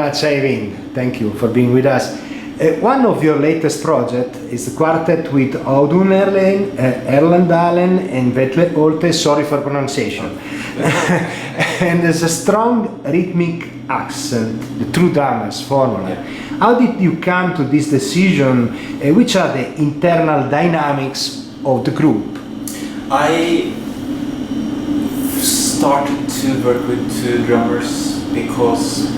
much, Eivind. Thank you for being with us. One of your latest projects is the quartet with Audun Erlendalen and Vetle Olte, sorry for pronunciation. And there's a strong rhythmic accent, the true drummers formula. How did you come to this decision? Which are the internal dynamics of the group? I started to work with two drummers because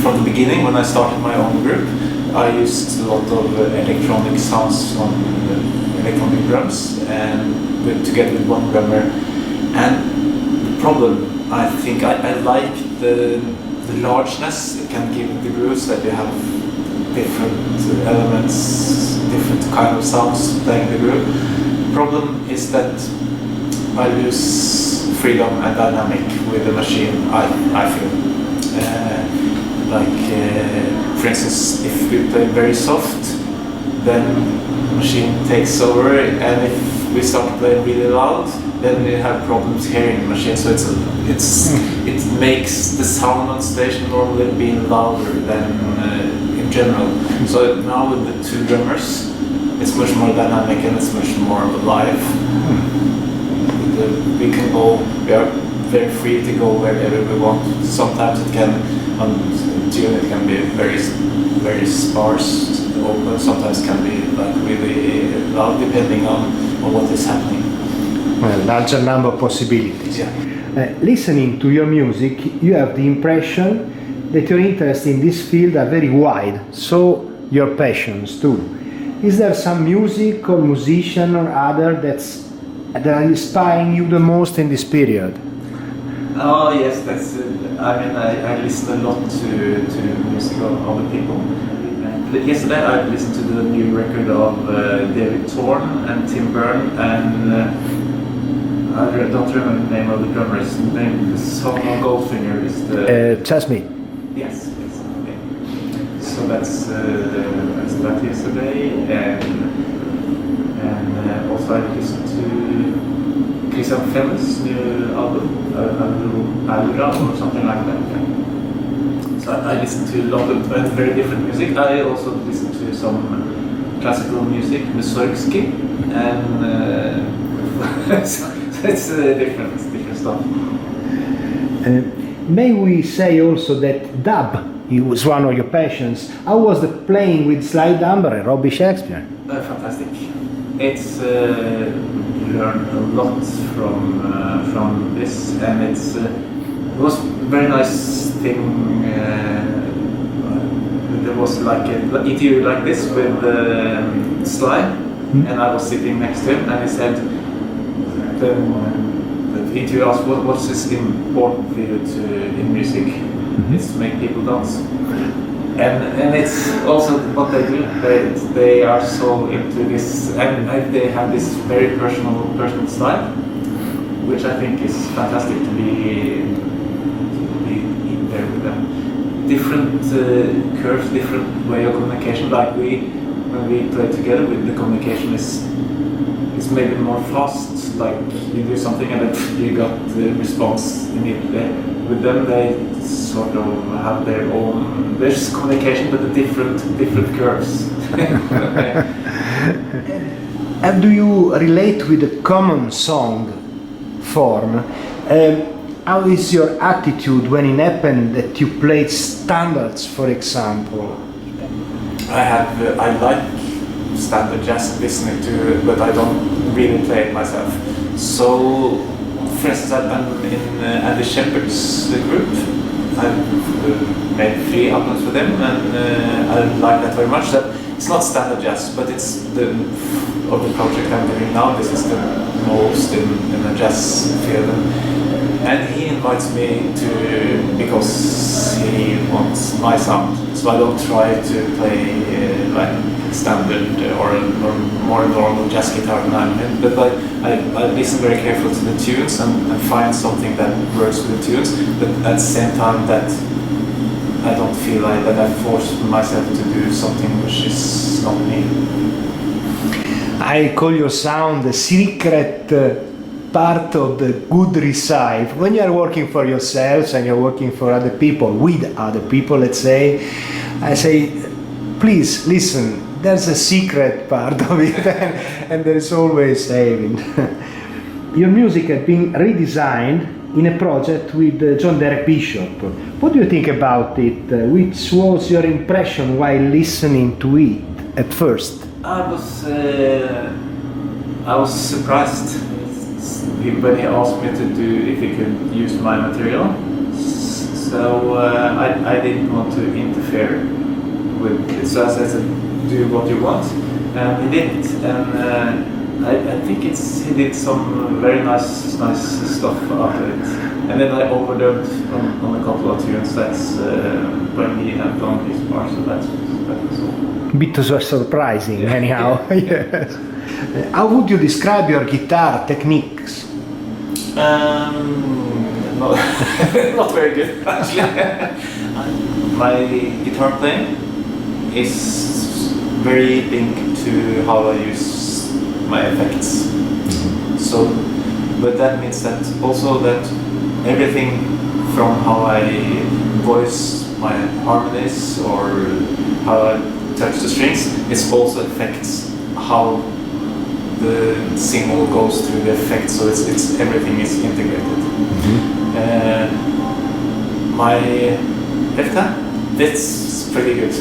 from the beginning, when I started my own group, I used a lot of electronic sounds on electronic drums and together with one drummer. And the problem, I think, I like the largeness it can give the grooves, that you have different elements, different kind of sounds playing the groove. The problem is that I lose freedom and dynamic with the machine, I feel. For instance, if we play very soft, then the machine takes over, and if we start playing really loud, then we have problems hearing the machine. So it makes the sound on stage normally being louder than in general. So now with the two drummers, it's much more dynamic and it's much more alive. We are very free to go wherever we want. Sometimes it can, on tune it can be very sparse, open, sometimes can be like really loud, depending on what is happening. Well, larger number of possibilities. Yeah. Listening to your music, you have the impression that your interests in this field are very wide, so your passions too. Is there some music or musician or other that are inspiring you the most in this period? Oh yes, that's. I listen a lot to music of other people. Yesterday I listened to the new record of David Thorne and Tim Byrne, and I don't remember the name of the drummer. His name, the song of Goldfinger is the. Jasmine. Yes. Okay. So that's that yesterday, and also I listened to Christian Fleming's new album, Aruga or something like that. Yeah. So I listen to a lot of very different music. I also listen to some classical music, Mussorgsky, and so it's different stuff. May we say also that dub was one of your passions. How was the playing with Sly Dunbar and Robbie Shakespeare? Fantastic. It's learned a lot from this, and it was a very nice thing. There was like an interview like this with Sly, and I was sitting next to him, and he said, the interview asked, what's this important for you in music? It's to make people dance. And it's also what they do. They are so into this, and they have this very personal style, which I think is fantastic to be in there with them. Different curves, different way of communication. Like when we play together, the communication is maybe more fast. Like you do something and then you got the response immediately. With them, they sort of have their own. There's communication, but the different curves. And do you relate with the common song form? How is your attitude when it happened that you played standards, for example? I like standard jazz, listening to it, but I don't really play it myself. So, for instance, I'm in Andy Shepherd's group. I've made 3 albums with him, and I like that very much. That it's not standard jazz, but it's of the project I'm doing now. This is the most in the jazz field, and he invites me to because he wants my sound. So I don't try to play like standard or more normal jazz guitar than I'm in, but I listen very carefully to the tunes and find something that works with the tunes, but at the same time that I don't feel like that I force myself to do something which is not me. I call your sound the secret part of the good recipe. When you are working for yourselves and you're working for other people, with other people, let's say, I say, please listen, there's a secret part of it, and there is always Eivind. Your music has been redesigned in a project with John Derek Bishop. What do you think about it? Which was your impression while listening to it at first? I was surprised when he asked me to do if he could use my material. So I didn't want to interfere with it. So I said, do what you want, and he didn't. And I think he did some very nice stuff out of it. And then I overdubbed on a couple of tunes. That's when he had done his part. So that was all. Bit surprising, anyhow. Yes. How would you describe your guitar techniques? Not, not very good, actually. My guitar playing is very linked to how I use my effects. So, but that means that also that everything from how I voice my harmonies or how I touch the strings, it also affects how the signal goes through the effect. So it's everything is integrated. My left hand, that's pretty good.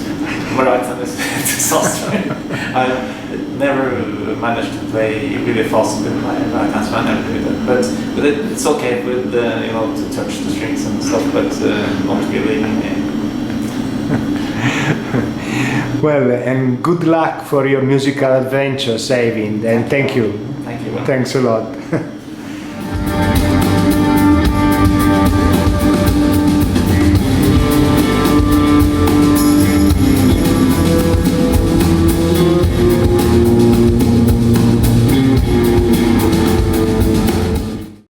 My right hand is disaster. I never managed to play really fast with my right hand, so I never did that. But it's okay with to touch the strings and stuff, but not really. Well, and good luck for your musical adventures, Eivind, and thank you. Thank you. Thanks a lot.